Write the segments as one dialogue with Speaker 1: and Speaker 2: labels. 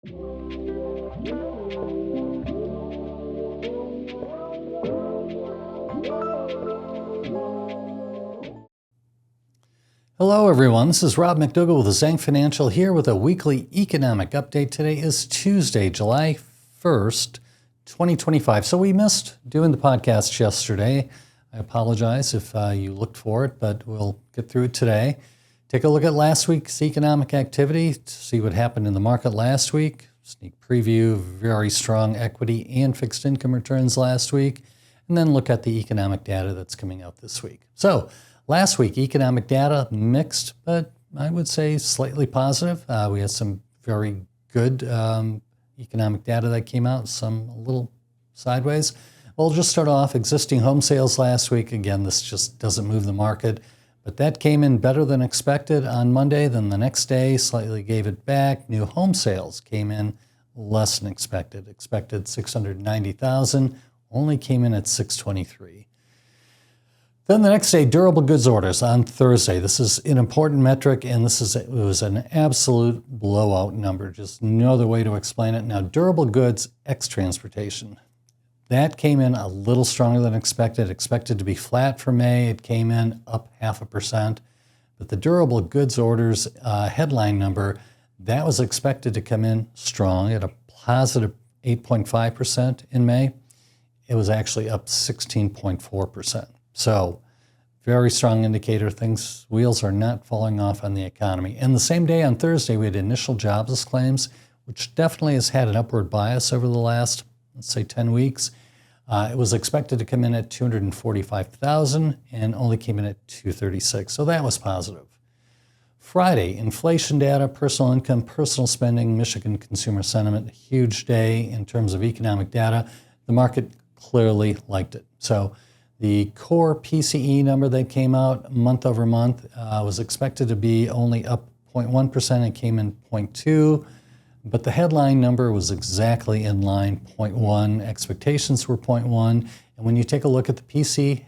Speaker 1: Hello everyone, this is Rob McDougall with Zhang Financial here with a weekly economic update. Today is Tuesday, July 1st, 2025. So we missed doing the podcast yesterday. I apologize if you looked for it, but we'll get through it today. Take a look at last week's economic activity to see what happened in the market last week. Sneak preview, very strong equity and fixed income returns last week. And then look at the economic data that's coming out this week. So last week, economic data mixed, but I would say slightly positive. We had some very good economic data that came out, some a little sideways. We'll just start off existing home sales last week. Again, this just doesn't move the market, but that came in better than expected on Monday. Then the next day, slightly gave it back. New home sales came in less than expected. Expected 690,000, only came in at 623. Then the next day, durable goods orders on Thursday. This is an important metric, and it was an absolute blowout number. Just no other way to explain it. Now, durable goods ex transportation. That came in a little stronger than expected. Expected to be flat for May. It came in up 0.5%. But the durable goods orders headline number, that was expected to come in strong at a positive 8.5% in May. It was actually up 16.4%. So, very strong indicator. Wheels are not falling off on the economy. And the same day on Thursday, we had initial jobless claims, which definitely has had an upward bias over the last, let's say, 10 weeks. It was expected to come in at 245,000 and only came in at 236. So that was positive. Friday, inflation data, personal income, personal spending, Michigan consumer sentiment, huge day in terms of economic data. The market clearly liked it. So the core PCE number that came out month over month was expected to be only up 0.1% and came in 0.2%, but the headline number was exactly in line, 0.1%. Expectations were 0.1%, and when you take a look at the PCE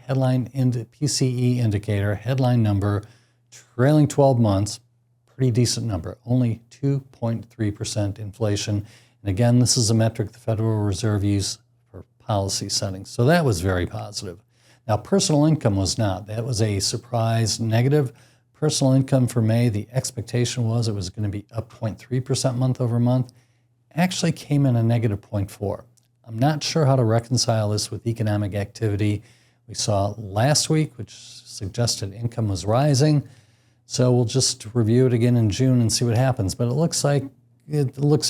Speaker 1: indicator, headline number, trailing 12 months, pretty decent number, only 2.3% inflation. And again, this is a metric the Federal Reserve uses for policy settings, so that was very positive. Now, personal income was not. That was a surprise negative. Personal income for May, the expectation was it was going to be up 0.3% month over month. Actually came in a negative 0.4%. I'm not sure how to reconcile this with economic activity we saw last week, which suggested income was rising. So we'll just review it again in June and see what happens. But it looks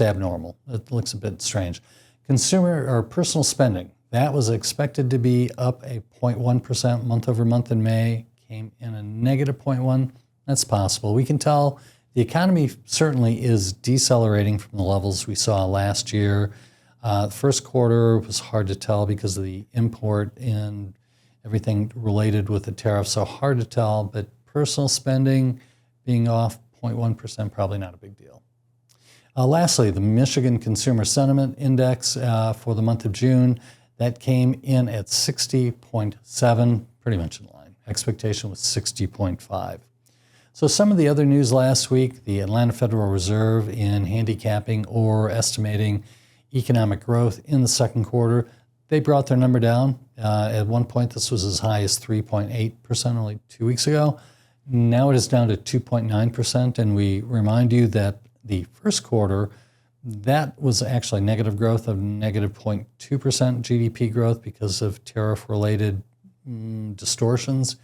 Speaker 1: abnormal. It looks a bit strange. Consumer or personal spending. That was expected to be up a 0.1% month over month in May, came in a negative 0.1%. That's possible. We can tell the economy certainly is decelerating from the levels we saw last year. First quarter was hard to tell because of the import and everything related with the tariffs, so hard to tell, but personal spending being off 0.1%, probably not a big deal. Lastly, the Michigan Consumer Sentiment Index for the month of June, that came in at 60.7, pretty much in line. Expectation was 60.5. So some of the other news last week, the Atlanta Federal Reserve in handicapping or estimating economic growth in the second quarter, they brought their number down. At one point, this was as high as 3.8% only 2 weeks ago. Now it is down to 2.9%, and we remind you that the first quarter, that was actually negative growth of negative 0.2% GDP growth because of tariff-related distortions.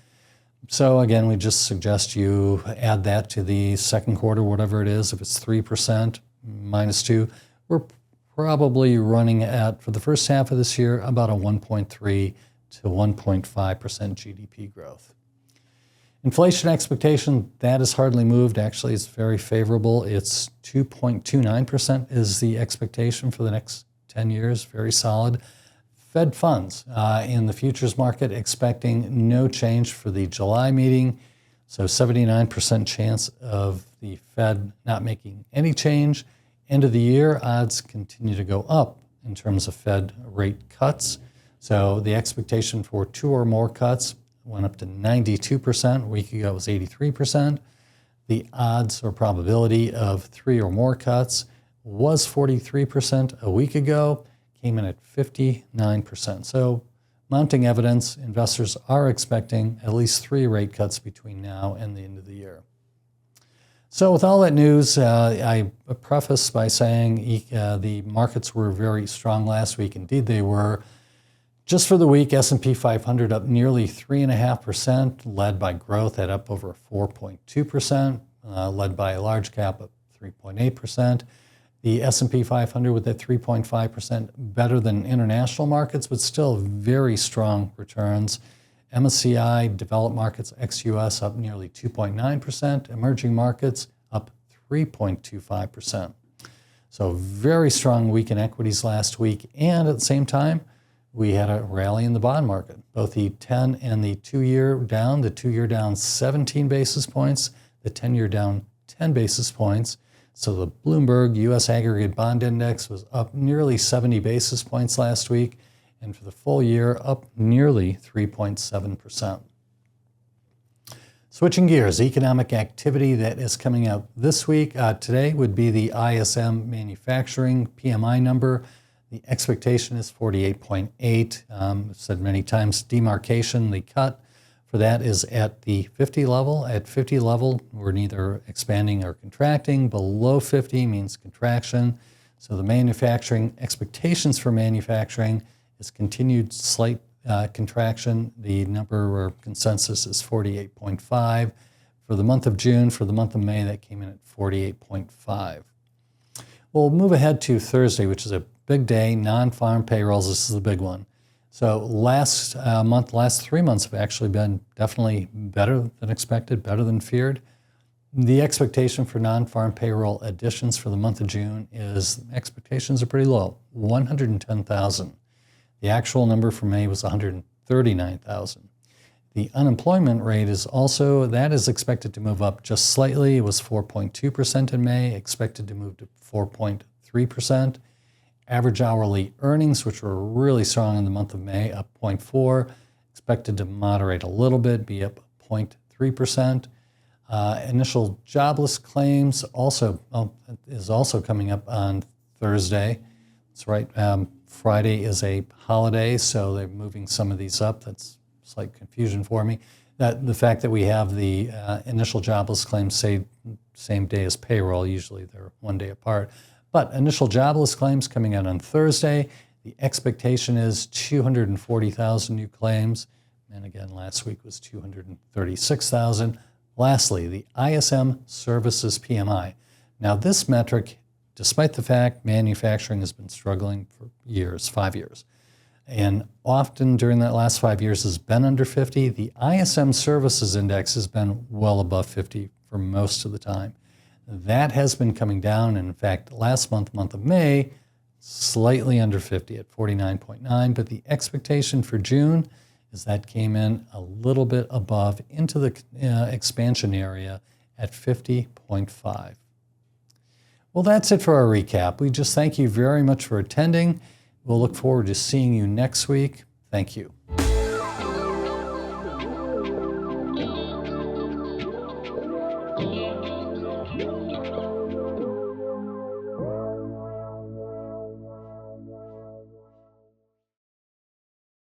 Speaker 1: So again, we just suggest you add that to the second quarter, whatever it is. If it's 3% minus 2, we're probably running at, for the first half of this year, about a 1.3 to 1.5% GDP growth. Inflation expectation, that has hardly moved. Actually, it's very favorable. It's 2.29% is the expectation for the next 10 years, very solid. Fed funds in the futures market expecting no change for the July meeting. So 79% chance of the Fed not making any change. End of the year, odds continue to go up in terms of Fed rate cuts. So the expectation for 2 or more cuts went up to 92%. A week ago it was 83%. The odds or probability of 3 or more cuts was 43% a week ago, came in at 59%. So mounting evidence, investors are expecting at least 3 rate cuts between now and the end of the year. So with all that news, I preface by saying the markets were very strong last week. Indeed, they were. Just for the week, S&P 500 up nearly 3.5%, led by growth at up over 4.2%, led by large cap up 3.8%. The S&P 500 with that 3.5% better than international markets, but still very strong returns. MSCI developed markets ex-US up nearly 2.9%, emerging markets up 3.25%. So very strong week in equities last week, and at the same time, we had a rally in the bond market. Both the 10 and the 2-year down, the 2-year down 17 basis points, the 10-year down 10 basis points. So the Bloomberg U.S. Aggregate Bond Index was up nearly 70 basis points last week, and for the full year, up nearly 3.7%. Switching gears, economic activity that is coming out this week. Today would be the ISM manufacturing PMI number. The expectation is 48.8. I've said many times, demarcation, the cut for that is at the 50 level. At 50 level, we're neither expanding or contracting. Below 50 means contraction. So the manufacturing expectations for manufacturing is continued slight contraction. The number or consensus is 48.5. For the month of June, for the month of May, that came in at 48.5. We'll move ahead to Thursday, which is a big day, non-farm payrolls. This is the big one. So last 3 months have actually been definitely better than expected, better than feared. The expectation for non-farm payroll additions for the month of June is expectations are pretty low, 110,000. The actual number for May was 139,000. The unemployment rate is also, that is expected to move up just slightly. It was 4.2% in May, expected to move to 4.3%. Average hourly earnings, which were really strong in the month of May, up 0.4%, expected to moderate a little bit, be up 0.3%. Initial jobless claims is also coming up on Thursday. That's right. Friday is a holiday, so they're moving some of these up. That's slight confusion for me. The fact that we have the initial jobless claims same day as payroll, usually they're 1 day apart. But initial jobless claims coming out on Thursday. The expectation is 240,000 new claims. And again, last week was 236,000. Lastly, the ISM Services PMI. Now this metric, despite the fact manufacturing has been struggling for years, 5 years, and often during that last 5 years has been under 50, the ISM Services Index has been well above 50 for most of the time. That has been coming down, and in fact, last month of May, slightly under 50 at 49.9, but the expectation for June is that came in a little bit above into the expansion area at 50.5. Well, that's it for our recap. We just thank you very much for attending. We'll look forward to seeing you next week. Thank you.